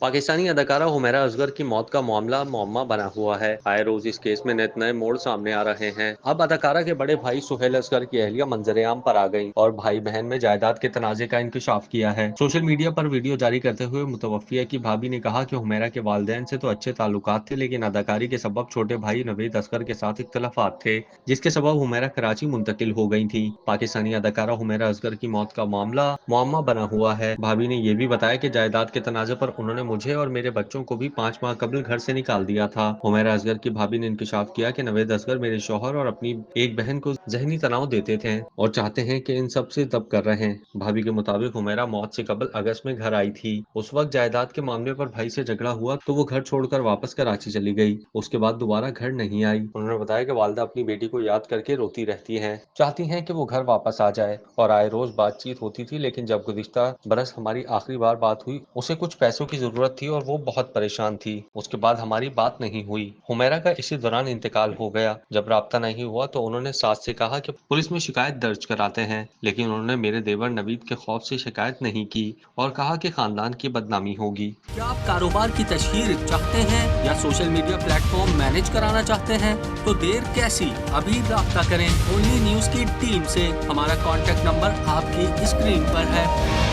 पाकिस्तानी अदाकारा हुमैरा असगर की मौत का मामला मुअम्मा बना हुआ है। आए रोज इस केस में नित नए मोड़ सामने आ रहे हैं। अब अदाकारा के बड़े भाई सुहेल असगर की अहलिया मंजरेआम पर आ गई और भाई बहन में जायदाद के तनाजे का इंकशाफ किया है। सोशल मीडिया पर वीडियो जारी करते हुए मुतवफ़िया की भाभी ने कहा कि हुमैरा के वालिदैन से तो अच्छे ताल्लुकात थे, लेकिन अदाकारी के सबब छोटे भाई नवेद असगर के साथ इख्तलाफात थे, जिसके सबब हुमैरा कराची मुंतकिल हो गई थी। पाकिस्तानी अदाकारा हुमैरा असगर की मौत का मामला मुअम्मा बना हुआ है। भाभी ने यह भी बताया कि जायदाद के तनाजे पर उन्होंने मुझे और मेरे बच्चों को भी 5 माह कबल घर से निकाल दिया था। हुमैरा असगर की भाभी ने इंकशाफ किया कि नवेद असगर मेरे शौहर और अपनी एक बहन को जहनी तनाव देते थे और चाहते हैं कि इन सब से दब कर रहें। भाभी के मुताबिक हुमैरा मौत से कबल अगस्त में घर आई थी। उस वक्त जायदाद के मामले पर भाई से झगड़ा हुआ तो वो घर छोड़कर वापस कराची चली गई। उसके बाद दोबारा घर नहीं आई। उन्होंने बताया कि वालिदा अपनी बेटी को याद करके रोती रहती हैं, चाहती हैं कि वो घर वापस आ जाए और आए रोज बातचीत होती थी, लेकिन जब गुज़िश्ता बरस हमारी आखिरी बार बात हुई उसे कुछ पैसों की जरूरत थी और वो बहुत परेशान थी। उसके बाद हमारी बात नहीं हुई। हुमैरा का इसी दौरान इंतकाल हो गया। जब राब्ता नहीं हुआ तो उन्होंने सास से कहा कि पुलिस में शिकायत दर्ज कराते हैं, लेकिन उन्होंने मेरे देवर नवीद के खौफ से शिकायत नहीं की और कहा कि खानदान की बदनामी होगी। क्या आप कारोबार की तशहीर चाहते हैं या सोशल मीडिया प्लेटफॉर्म मैनेज कराना चाहते हैं? तो देर कैसी, अभी राब्ता करें ओनली न्यूज की टीम से। हमारा कॉन्टेक्ट नंबर आपकी स्क्रीन पर है।